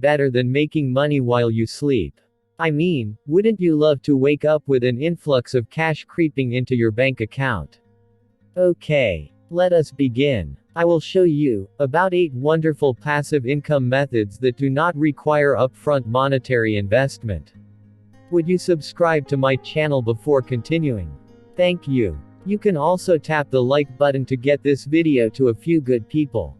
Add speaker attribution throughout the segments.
Speaker 1: better than making money while you sleep. I mean, wouldn't you love to wake up with an influx of cash creeping into your bank account? Okay, let us begin. I will show you about 8 wonderful passive income methods that do not require upfront monetary investment. Would you subscribe to my channel before continuing? Thank you. You can also tap the like button to get this video to a few good people.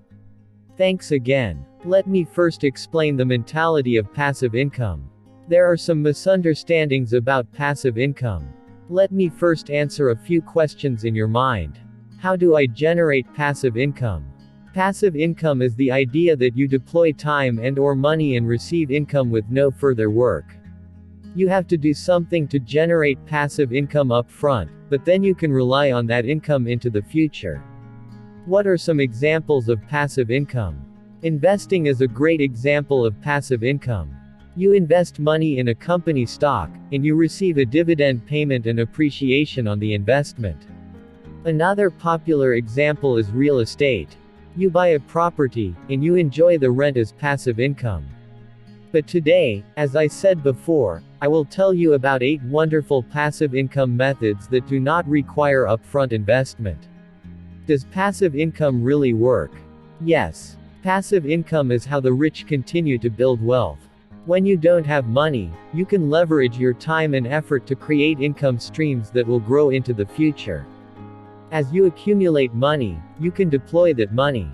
Speaker 1: Thanks again. Let me first explain the mentality of passive income. There are some misunderstandings about passive income. Let me first answer a few questions in your mind. How do I generate passive income? Passive income is the idea that you deploy time and/or money and receive income with no further work. You have to do something to generate passive income up front, but then you can rely on that income into the future. What are some examples of passive income? Investing is a great example of passive income. You invest money in a company stock, and you receive a dividend payment and appreciation on the investment. Another popular example is real estate. You buy a property, and you enjoy the rent as passive income. But today, as I said before, I will tell you about 8 wonderful passive income methods that do not require upfront investment. Does passive income really work? Yes. Passive income is how the rich continue to build wealth. When you don't have money, you can leverage your time and effort to create income streams that will grow into the future. As you accumulate money, you can deploy that money,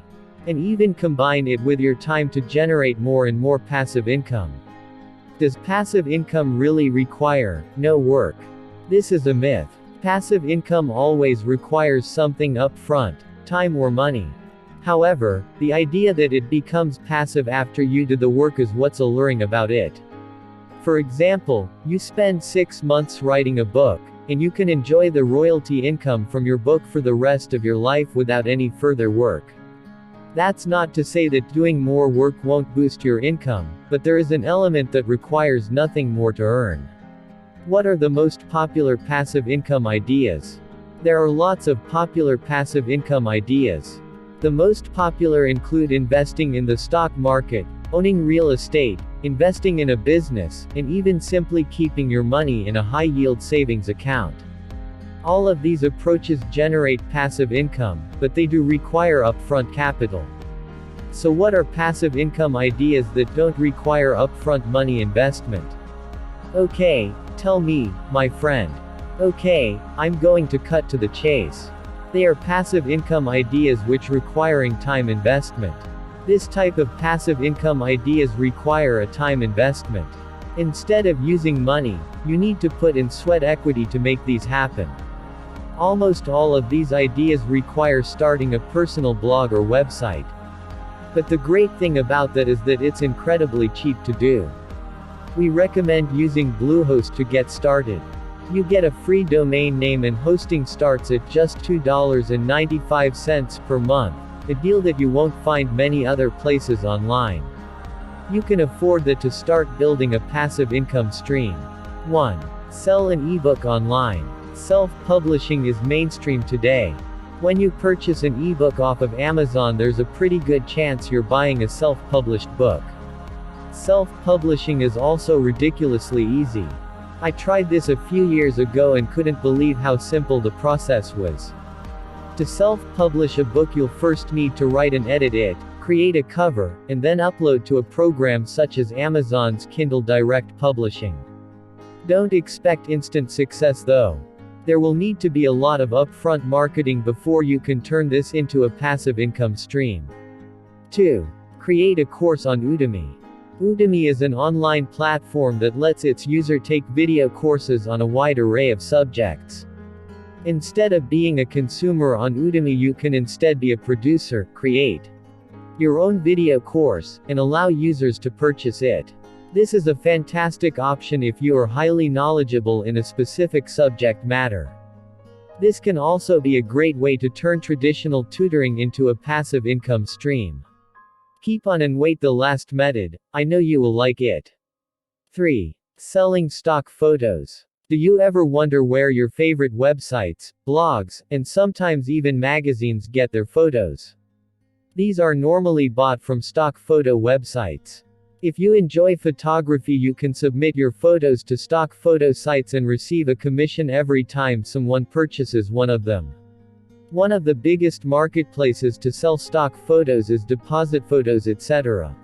Speaker 1: and even combine it with your time to generate more and more passive income. Does passive income really require no work? This is a myth. Passive income always requires something up front, time or money. However, the idea that it becomes passive after you do the work is what's alluring about it. For example, you spend 6 months writing a book, and you can enjoy the royalty income from your book for the rest of your life without any further work. That's not to say that doing more work won't boost your income, but there is an element that requires nothing more to earn. What are the most popular passive income ideas? There are lots of popular passive income ideas. The most popular include investing in the stock market, owning real estate, investing in a business, and even simply keeping your money in a high-yield savings account. All of these approaches generate passive income, but they do require upfront capital. So what are passive income ideas that don't require upfront money investment? Okay, tell me, my friend. Okay, I'm going to cut to the chase. They are passive income ideas which requiring time investment. This type of passive income ideas require a time investment. Instead of using money, you need to put in sweat equity to make these happen. Almost all of these ideas require starting a personal blog or website. But the great thing about that is that it's incredibly cheap to do. We recommend using Bluehost to get started. You get a free domain name and hosting starts at just $2.95 per month, a deal that you won't find many other places online. You can afford that to start building a passive income stream. 1. Sell an ebook online. Self-publishing is mainstream today. When you purchase an ebook off of Amazon, there's a pretty good chance you're buying a self-published book. Self-publishing is also ridiculously easy. I tried this a few years ago and couldn't believe how simple the process was. To self-publish a book, you'll first need to write and edit it, create a cover, and then upload to a program such as Amazon's Kindle Direct Publishing. Don't expect instant success though. There will need to be a lot of upfront marketing before you can turn this into a passive income stream. 2. Create a course on Udemy. Udemy is an online platform that lets its user take video courses on a wide array of subjects. Instead of being a consumer on Udemy, you can instead be a producer, create your own video course, and allow users to purchase it. This is a fantastic option if you are highly knowledgeable in a specific subject matter. This can also be a great way to turn traditional tutoring into a passive income stream. Keep on and wait the last method, I know you will like it. 3. Selling stock photos. Do you ever wonder where your favorite websites, blogs, and sometimes even magazines get their photos? These are normally bought from stock photo websites. If you enjoy photography, you can submit your photos to stock photo sites and receive a commission every time someone purchases one of them. One of the biggest marketplaces to sell stock photos is Deposit Photos, etc.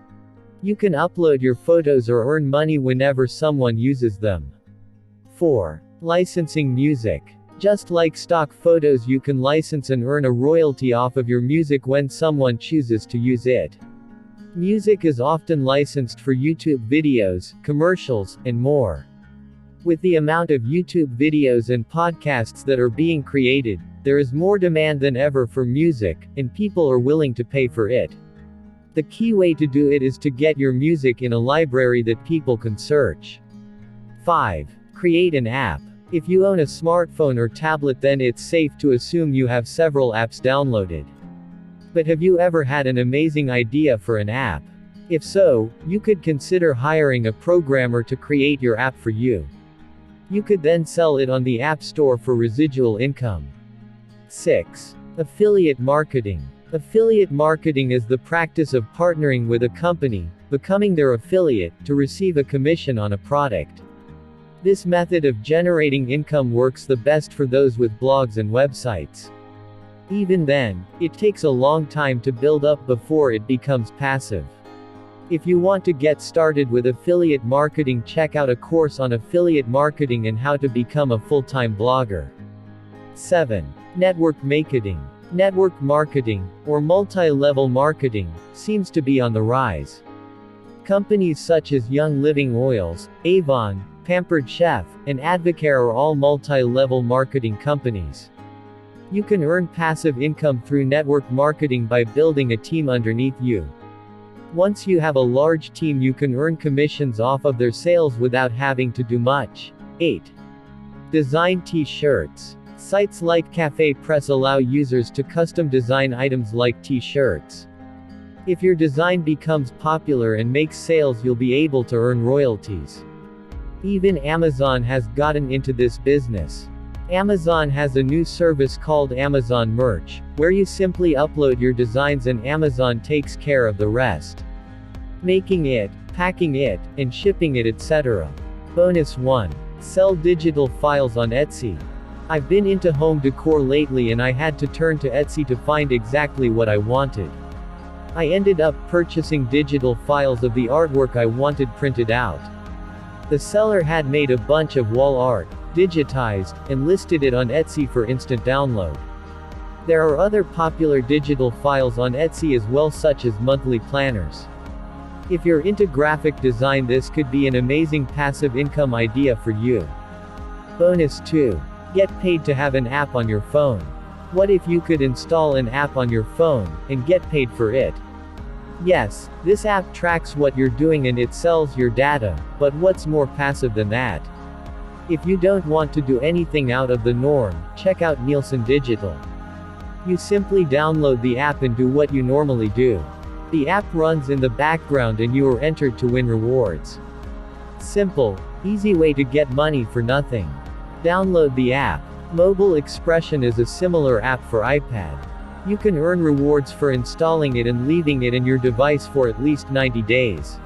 Speaker 1: You can upload your photos or earn money whenever someone uses them. 4. Licensing music. Just like stock photos, you can license and earn a royalty off of your music when someone chooses to use it. Music is often licensed for YouTube videos, commercials, and more. With the amount of YouTube videos and podcasts that are being created, there is more demand than ever for music, and people are willing to pay for it. The key way to do it is to get your music in a library that people can search. 5. Create an app. If you own a smartphone or tablet, then it's safe to assume you have several apps downloaded. But have you ever had an amazing idea for an app? If so, you could consider hiring a programmer to create your app for you. You could then sell it on the App Store for residual income. 6. Affiliate marketing. Affiliate marketing is the practice of partnering with a company, becoming their affiliate, to receive a commission on a product. This method of generating income works the best for those with blogs and websites. Even then, it takes a long time to build up before it becomes passive. If you want to get started with affiliate marketing, check out a course on affiliate marketing and how to become a full-time blogger. 7. Network marketing. Network marketing, or multi-level marketing, seems to be on the rise. Companies such as Young Living Oils, Avon, Pampered Chef, and Advocare are all multi-level marketing companies. You can earn passive income through network marketing by building a team underneath you. Once you have a large team, you can earn commissions off of their sales without having to do much. 8. Design t-shirts. Sites like Cafe Press allow users to custom design items like t-shirts. If your design becomes popular and makes sales, you'll be able to earn royalties. Even Amazon has gotten into this business. Amazon has a new service called Amazon Merch, where you simply upload your designs and Amazon takes care of the rest. Making it, packing it, and shipping it, etc. Bonus 1. Sell digital files on Etsy. I've been into home decor lately and I had to turn to Etsy to find exactly what I wanted. I ended up purchasing digital files of the artwork I wanted printed out. The seller had made a bunch of wall art, digitized, and listed it on Etsy for instant download. There are other popular digital files on Etsy as well, such as monthly planners. If you're into graphic design, this could be an amazing passive income idea for you. Bonus 2. Get paid to have an app on your phone. What if you could install an app on your phone, and get paid for it? Yes, this app tracks what you're doing and it sells your data, but what's more passive than that? If you don't want to do anything out of the norm, check out Nielsen Digital. You simply download the app and do what you normally do. The app runs in the background and you are entered to win rewards. Simple, easy way to get money for nothing. Download the app. Mobile Expression is a similar app for iPad. You can earn rewards for installing it and leaving it in your device for at least 90 days.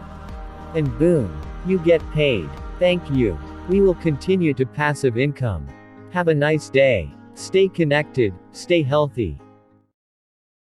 Speaker 1: And boom, you get paid. Thank you. We will continue to passive income. Have a nice day. Stay connected, stay healthy.